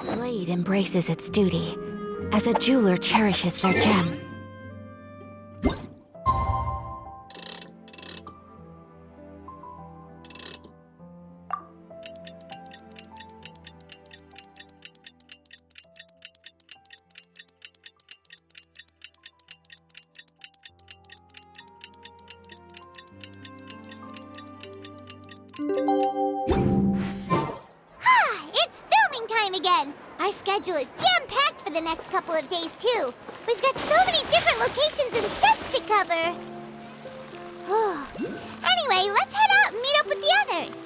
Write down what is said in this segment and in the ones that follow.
The blade embraces its duty, as a jeweler cherishes their gem. It's filming time again! Our schedule is jam-packed for the next couple of days, too. We've got so many different locations and sets to cover. Anyway, let's head out and meet up with the others.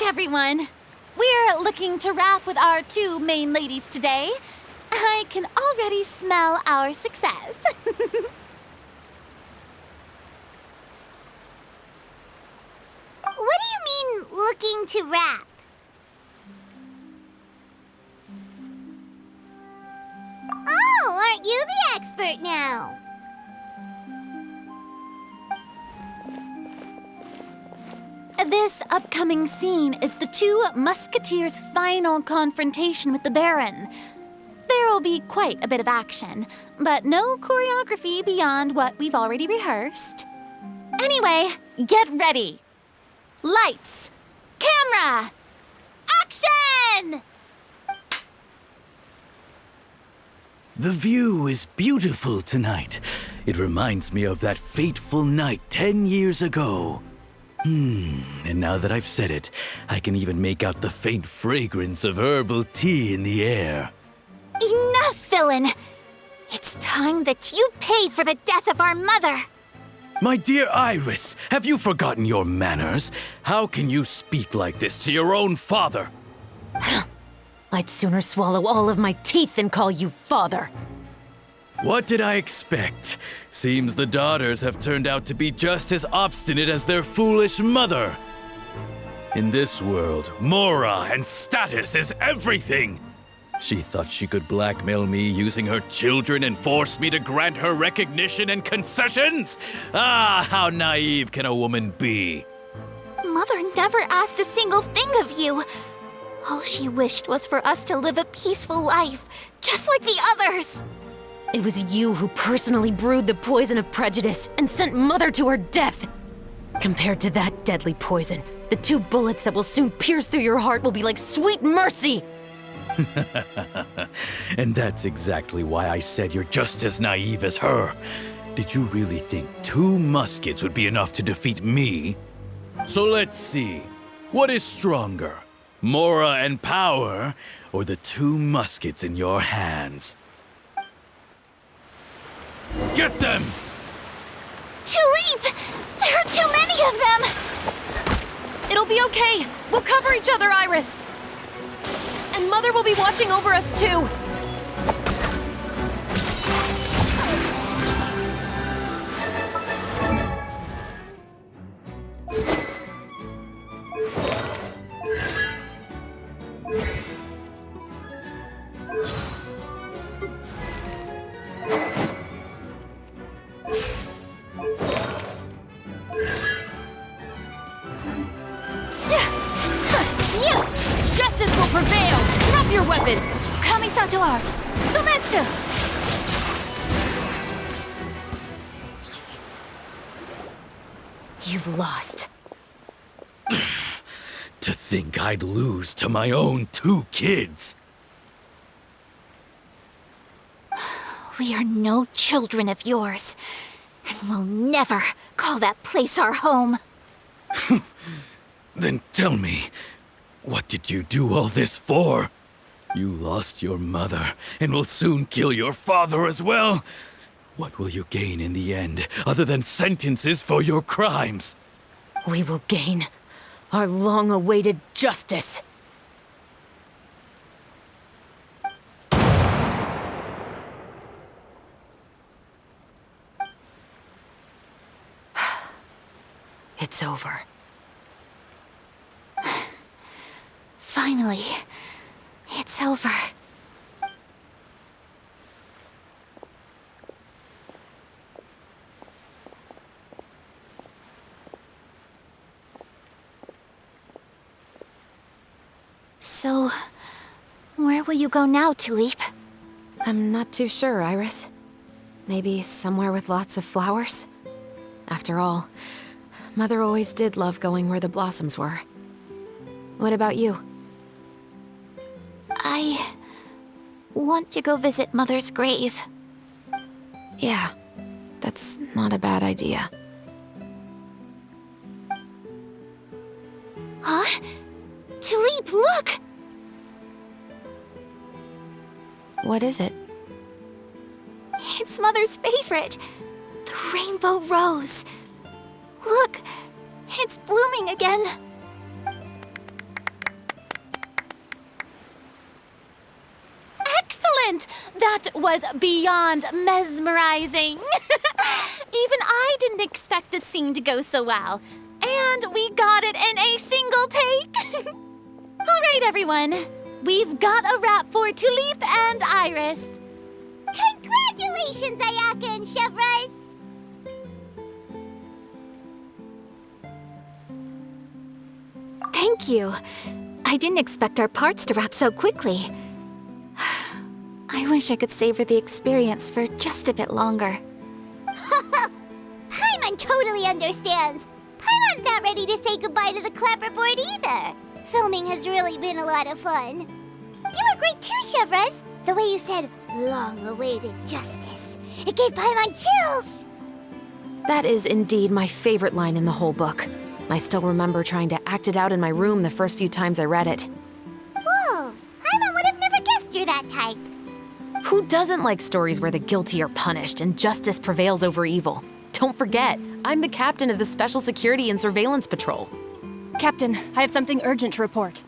Everyone, we're looking to wrap with our two main ladies today. I can already smell our success. What do you mean, looking to rap? Oh, aren't you the expert now? This upcoming scene is the two Musketeers' final confrontation with the Baron. There will be quite a bit of action, but no choreography beyond what we've already rehearsed. Anyway, get ready. Lights, camera, action! The view is beautiful tonight. It reminds me of that fateful night 10 years ago. And now that I've said it, I can even make out the faint fragrance of herbal tea in the air. Enough, villain! It's time that you pay for the death of our mother! My dear Iris, have you forgotten your manners? How can you speak like this to your own father? I'd sooner swallow all of my teeth than call you father. What did I expect? Seems the daughters have turned out to be just as obstinate as their foolish mother. In this world, Mora and status is everything. She thought she could blackmail me using her children and force me to grant her recognition and concessions? Ah, how naive can a woman be? Mother never asked a single thing of you. All she wished was for us to live a peaceful life, just like the others. It was you who personally brewed the poison of prejudice and sent Mother to her death. Compared to that deadly poison, the 2 bullets that will soon pierce through your heart will be like sweet mercy. And that's exactly why I said you're just as naive as her. Did you really think 2 muskets would be enough to defeat me? So let's see. What is stronger, Mora and power, or the 2 muskets in your hands? Get them! Tulip! There are too many of them! It'll be okay. We'll cover each other, Iris. And Mother will be watching over us, too. Justice will prevail! Drop your weapon! Kami-san to art! Sometsu! You've lost. To think I'd lose to my own 2 kids. We are no children of yours, and will never call that place our home. Then tell me, what did you do all this for? You lost your mother, and will soon kill your father as well. What will you gain in the end, other than sentences for your crimes? We will gain our long-awaited justice. It's over. Finally, it's over. So, where will you go now, Tulip? I'm not too sure, Iris. Maybe somewhere with lots of flowers? After all, Mother always did love going where the blossoms were. What about you? I want to go visit Mother's grave. Yeah, that's not a bad idea. Huh? Tulip, look! What is it? It's Mother's favorite. The rainbow rose. Look, it's blooming again. Excellent! That was beyond mesmerizing. Even I didn't expect this scene to go so well. And we got it in a single take. All right, everyone. We've got a wrap for Tulip and Iris. Congratulations, Ayaka and Chevrolet! Thank you. I didn't expect our parts to wrap so quickly. I wish I could savor the experience for just a bit longer. Paimon totally understands. Paimon's not ready to say goodbye to the clapperboard either. Filming has really been a lot of fun. You were great too, Chevrolet. The way you said, long-awaited justice. It gave Paimon chills. That is indeed my favorite line in the whole book. I still remember trying to act it out in my room the first few times I read it. Whoa, Paimon would have never guessed you're that type. Who doesn't like stories where the guilty are punished and justice prevails over evil? Don't forget, I'm the captain of the Special Security and Surveillance Patrol. Captain, I have something urgent to report.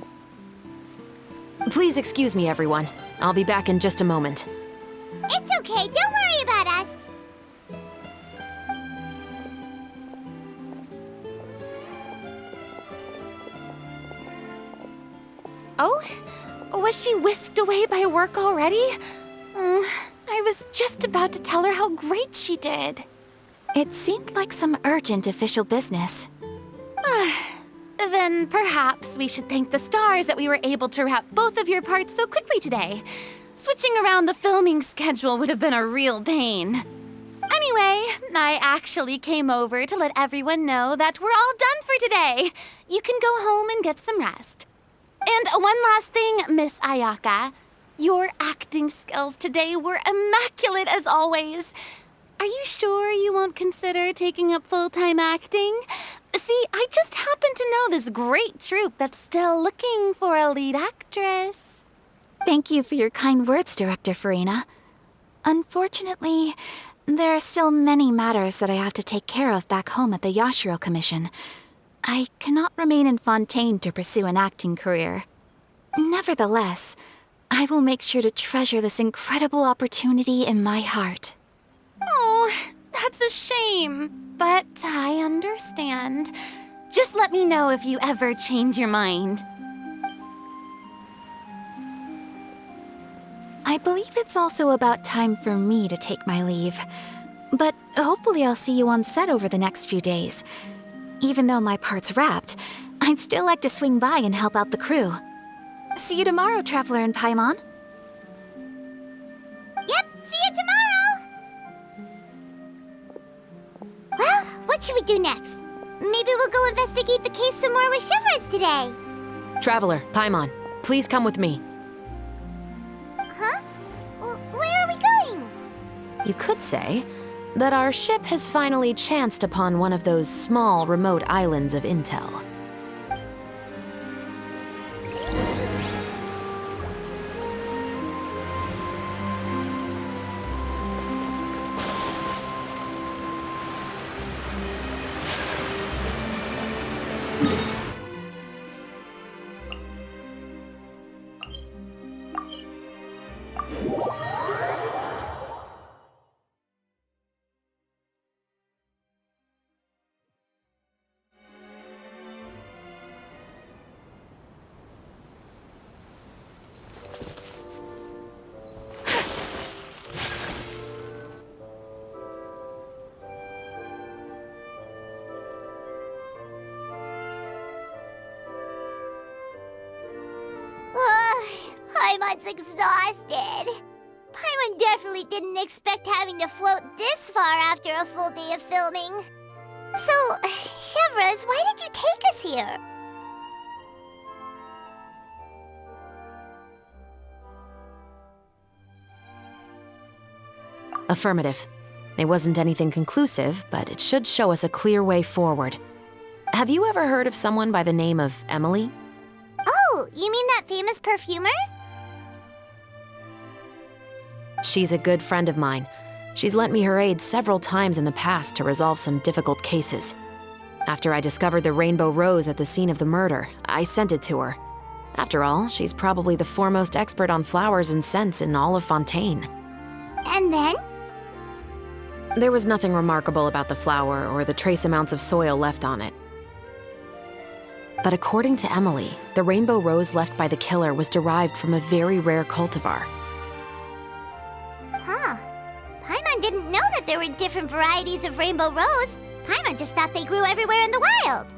Please excuse me, everyone. I'll be back in just a moment. It's okay, don't worry about us. Oh? Was she whisked away by work already? I was just about to tell her how great she did. It seemed like some urgent official business. Then perhaps we should thank the stars that we were able to wrap both of your parts so quickly today. Switching around the filming schedule would have been a real pain. Anyway, I actually came over to let everyone know that we're all done for today. You can go home and get some rest. And one last thing, Miss Ayaka. Your acting skills today were immaculate as always. Are you sure you won't consider taking up full-time acting? See, I just happen to know this great troupe that's still looking for a lead actress. Thank you for your kind words, Director Farina. Unfortunately, there are still many matters that I have to take care of back home at the Yashiro Commission. I cannot remain in Fontaine to pursue an acting career. Nevertheless, I will make sure to treasure this incredible opportunity in my heart. Oh, that's a shame. But I understand. Just let me know if you ever change your mind. I believe it's also about time for me to take my leave. But hopefully I'll see you on set over the next few days. Even though my part's wrapped, I'd still like to swing by and help out the crew. See you tomorrow, Traveler and Paimon. Yep, see you tomorrow! Well, what should we do next? Maybe we'll go investigate the case some more with Chevrolet today. Traveler, Paimon, please come with me. Huh? Where are we going? You could say that our ship has finally chanced upon one of those small, remote islands of intel. Paimon's exhausted. Paimon definitely didn't expect having to float this far after a full day of filming. So, Chevres, why did you take us here? Affirmative. It wasn't anything conclusive, but it should show us a clear way forward. Have you ever heard of someone by the name of Emily? Oh, you mean that famous perfumer? She's a good friend of mine. She's lent me her aid several times in the past to resolve some difficult cases. After I discovered the rainbow rose at the scene of the murder, I sent it to her. After all, she's probably the foremost expert on flowers and scents in all of Fontaine. And then? There was nothing remarkable about the flower or the trace amounts of soil left on it. But according to Emily, the rainbow rose left by the killer was derived from a very rare cultivar. Huh. Paimon didn't know that there were different varieties of rainbow rose. Paimon just thought they grew everywhere in the wild.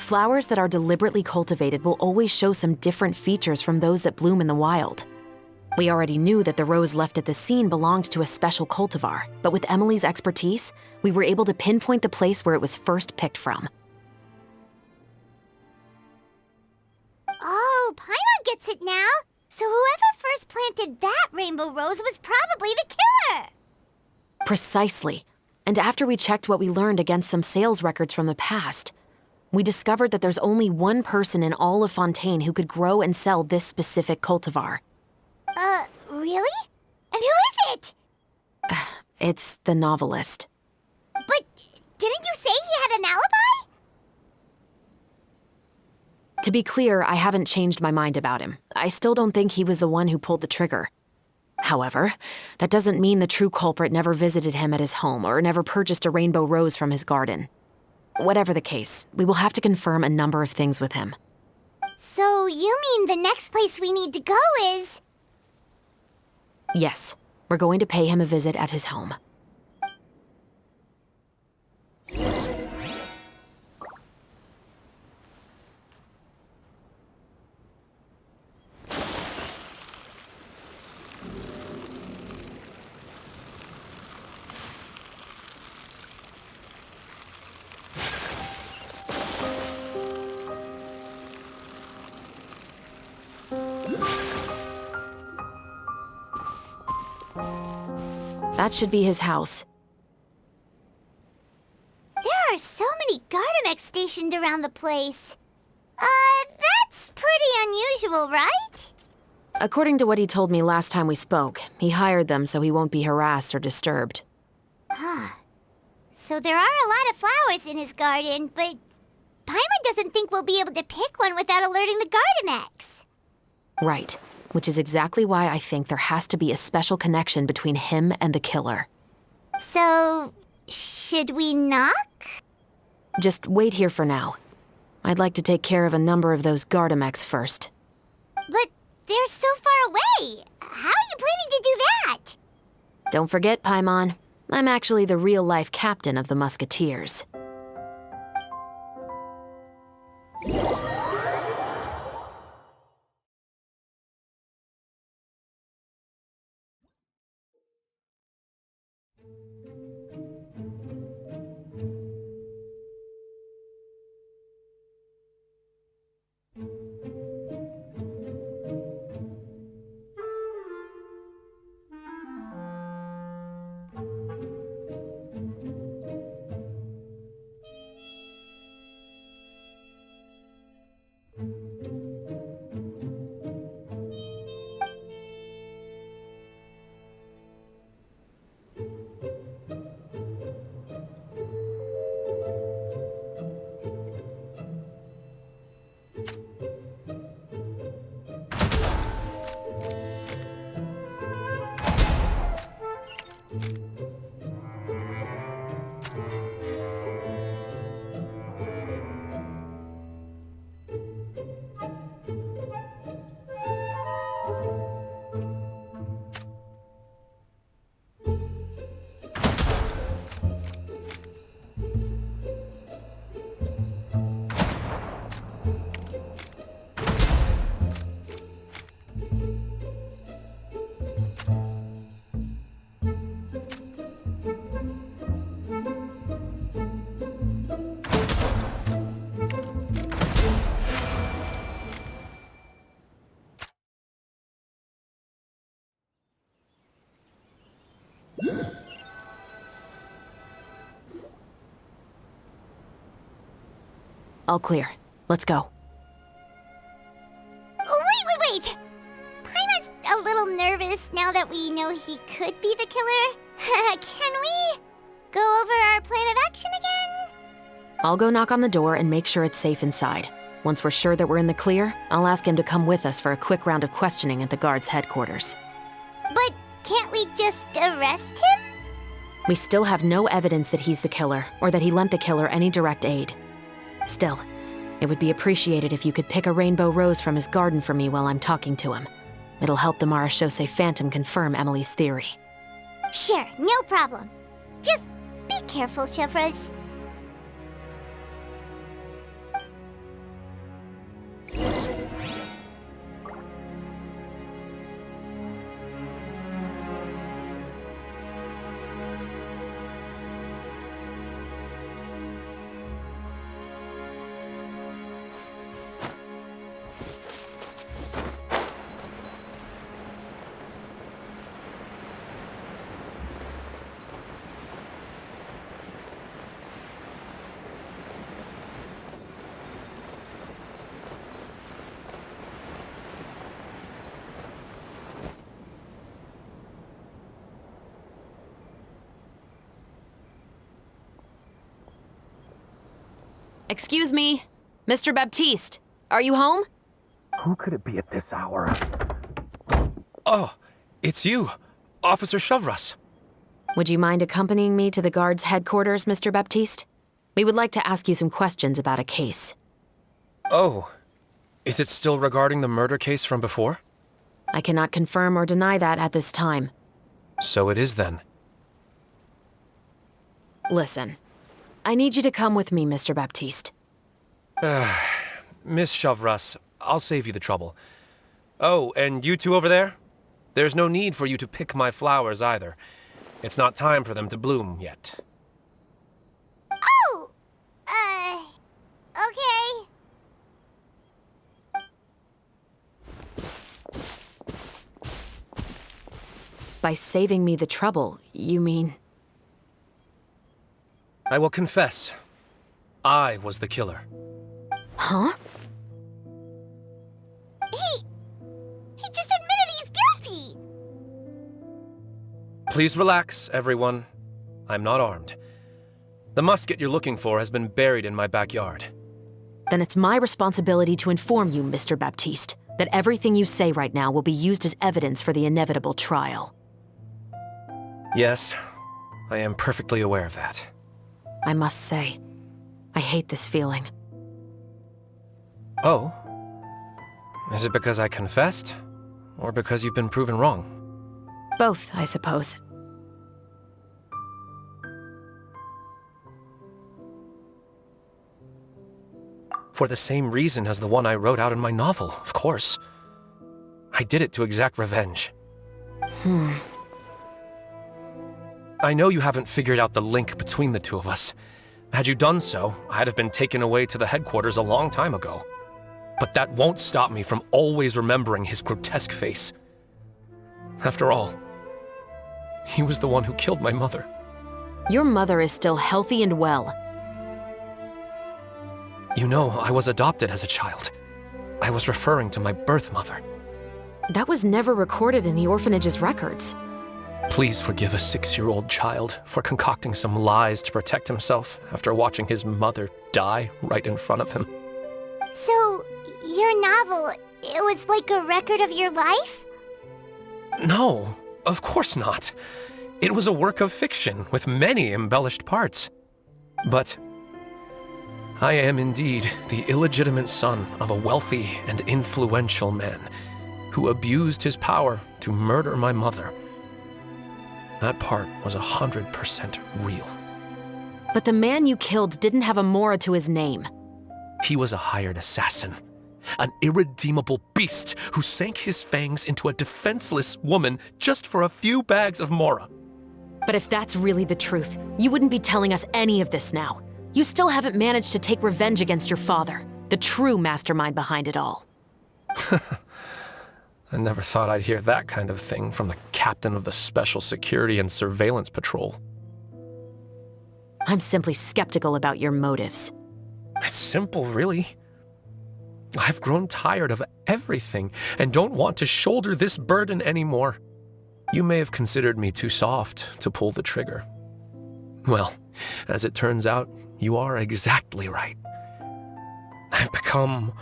Flowers that are deliberately cultivated will always show some different features from those that bloom in the wild. We already knew that the rose left at the scene belonged to a special cultivar, but with Emily's expertise, we were able to pinpoint the place where it was first picked from. Oh, Paimon gets it now. So whoever first planted that rainbow rose was probably the killer. Precisely. And after we checked what we learned against some sales records from the past, we discovered that there's only one person in all of Fontaine who could grow and sell this specific cultivar. Really? And who is it? It's the novelist. But didn't you say he had an alibi? To be clear, I haven't changed my mind about him. I still don't think he was the one who pulled the trigger. However, that doesn't mean the true culprit never visited him at his home or never purchased a rainbow rose from his garden. Whatever the case, we will have to confirm a number of things with him. So you mean the next place we need to go is... Yes, we're going to pay him a visit at his home. That should be his house. There are so many Gardamex stationed around the place. That's pretty unusual, right? According to what he told me last time we spoke, he hired them so he won't be harassed or disturbed. Huh. So there are a lot of flowers in his garden, but Paimon doesn't think we'll be able to pick one without alerting the Gardamex. Right, which is exactly why I think there has to be a special connection between him and the killer. So, should we knock? Just wait here for now. I'd like to take care of a number of those Gardamex first. But they're so far away. How are you planning to do that? Don't forget, Paimon, I'm actually the real-life captain of the Mousquetiers. All clear. Let's go. Wait! Paimon's a little nervous now that we know he could be the killer. Can we go over our plan of action again? I'll go knock on the door and make sure it's safe inside. Once we're sure that we're in the clear, I'll ask him to come with us for a quick round of questioning at the guard's headquarters. But can't we just arrest him? We still have no evidence that he's the killer, or that he lent the killer any direct aid. Still, it would be appreciated if you could pick a rainbow rose from his garden for me while I'm talking to him. It'll help the Marachose Phantom confirm Emily's theory. Sure, no problem. Just be careful, Chevreuse. Excuse me, Mr. Baptiste, are you home? Who could it be at this hour? Oh, it's you, Officer Chevreuse. Would you mind accompanying me to the guard's headquarters, Mr. Baptiste? We would like to ask you some questions about a case. Oh, is it still regarding the murder case from before? I cannot confirm or deny that at this time. So it is then. Listen, I need you to come with me, Mr. Baptiste. Miss Chevreuse, I'll save you the trouble. Oh, and you two over there? There's no need for you to pick my flowers either. It's not time for them to bloom yet. Oh! Okay. By saving me the trouble, you mean... I will confess, I was the killer. Huh? He just admitted he's guilty! Please relax, everyone. I'm not armed. The musket you're looking for has been buried in my backyard. Then it's my responsibility to inform you, Mr. Baptiste, that everything you say right now will be used as evidence for the inevitable trial. Yes, I am perfectly aware of that. I must say, I hate this feeling. Oh? Is it because I confessed? Or because you've been proven wrong? Both, I suppose. For the same reason as the one I wrote out in my novel, of course. I did it to exact revenge. I know you haven't figured out the link between the two of us. Had you done so, I'd have been taken away to the headquarters a long time ago. But that won't stop me from always remembering his grotesque face. After all, he was the one who killed my mother. Your mother is still healthy and well. You know, I was adopted as a child. I was referring to my birth mother. That was never recorded in the orphanage's records. Please forgive a 6-year-old child for concocting some lies to protect himself after watching his mother die right in front of him. So, your novel, it was like a record of your life? No, of course not. It was a work of fiction with many embellished parts. But I am indeed the illegitimate son of a wealthy and influential man who abused his power to murder my mother. That part was 100% real. But the man you killed didn't have a Mora to his name. He was a hired assassin, an irredeemable beast who sank his fangs into a defenseless woman just for a few bags of Mora. But if that's really the truth, you wouldn't be telling us any of this now. You still haven't managed to take revenge against your father, the true mastermind behind it all. I never thought I'd hear that kind of thing from the captain of the Special Security and Surveillance Patrol. I'm simply skeptical about your motives. It's simple, really. I've grown tired of everything and don't want to shoulder this burden anymore. You may have considered me too soft to pull the trigger. Well, as it turns out, you are exactly right. I've become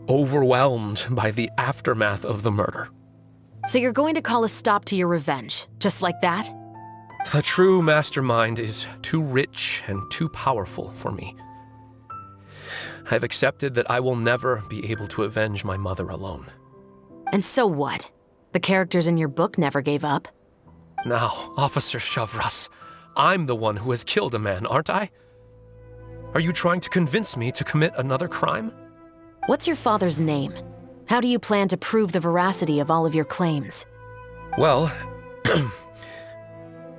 overwhelmed by the aftermath of the murder. So you're going to call a stop to your revenge, just like that? The true mastermind is too rich and too powerful for me. I've accepted that I will never be able to avenge my mother alone. And so what? The characters in your book never gave up? Now, Officer Shavras, I'm the one who has killed a man, aren't I? Are you trying to convince me to commit another crime? What's your father's name? How do you plan to prove the veracity of all of your claims? Well,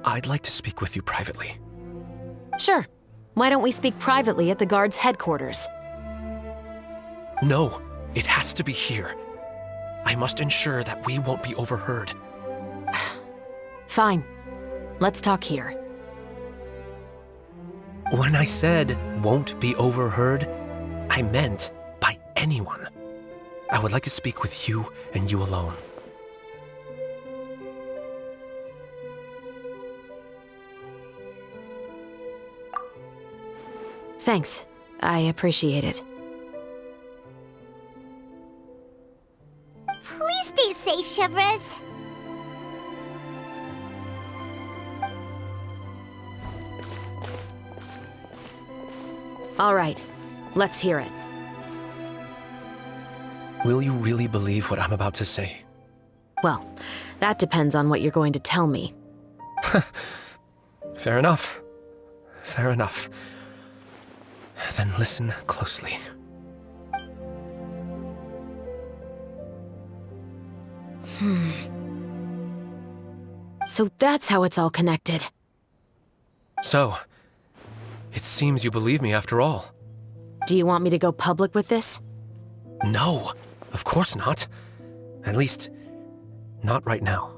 I'd like to speak with you privately. Sure. Why don't we speak privately at the guard's headquarters? No, it has to be here. I must ensure that we won't be overheard. Fine. Let's talk here. When I said won't be overheard, I meant by anyone. I would like to speak with you and you alone. Thanks. I appreciate it. Please stay safe, Shavras. All right. Let's hear it. Will you really believe what I'm about to say? Well, that depends on what you're going to tell me. Fair enough. Fair enough. Then listen closely. So that's how it's all connected. So, it seems you believe me after all. Do you want me to go public with this? No, of course not. At least, not right now.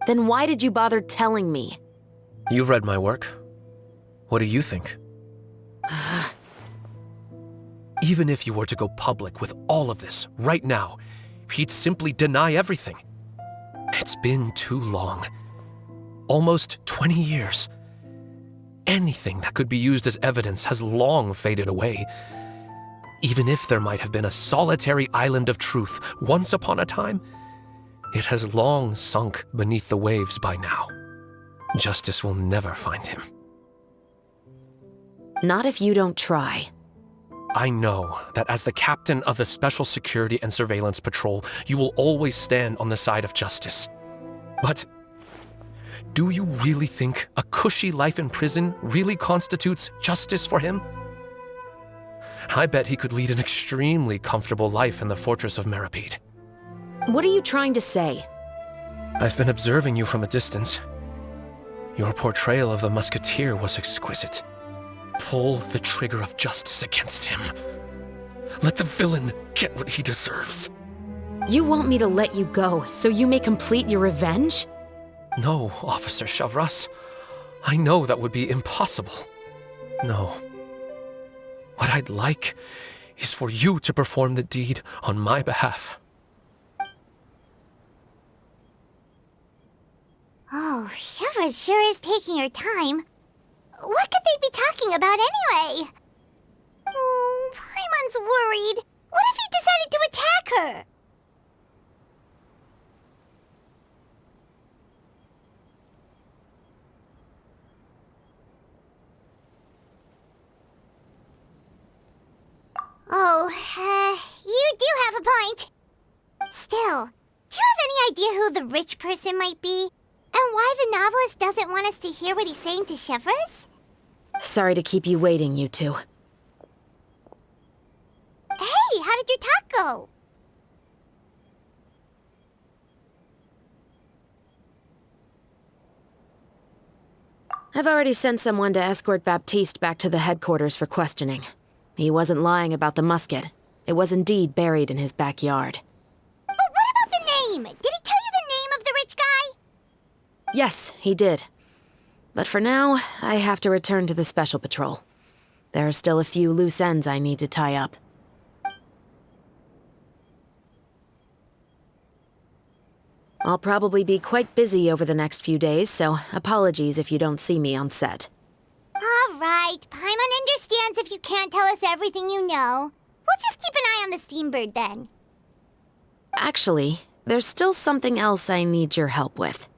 Then why did you bother telling me? You've read my work. What do you think? Even if you were to go public with all of this right now, he'd simply deny everything. It's been too long. Almost 20 years. Anything that could be used as evidence has long faded away. Even if there might have been a solitary island of truth once upon a time, it has long sunk beneath the waves by now. Justice will never find him. Not if you don't try. I know that as the captain of the Special Security and Surveillance Patrol, you will always stand on the side of justice. But do you really think a cushy life in prison really constitutes justice for him? I bet he could lead an extremely comfortable life in the fortress of Meripede. What are you trying to say? I've been observing you from a distance. Your portrayal of the musketeer was exquisite. Pull the trigger of justice against him. Let the villain get what he deserves. You want me to let you go so you may complete your revenge? No, Officer Shavras. I know that would be impossible. No. What I'd like is for you to perform the deed on my behalf. Oh, Shavras sure is taking her time. What could they be talking about anyway? Oh, Paimon's worried. What if he decided to attack her? Oh, you do have a point. Still, do you have any idea who the rich person might be? And why the novelist doesn't want us to hear what he's saying to Shavras? Sorry to keep you waiting, you two. Hey, how did your talk go? I've already sent someone to escort Baptiste back to the headquarters for questioning. He wasn't lying about the musket. It was indeed buried in his backyard. But what about the name? Did he tell you the name of the rich guy? Yes, he did. But for now, I have to return to the Special Patrol. There are still a few loose ends I need to tie up. I'll probably be quite busy over the next few days, so apologies if you don't see me on set. All right, Paimon understands if you can't tell us everything you know. We'll just keep an eye on the Steambird then. Actually, there's still something else I need your help with.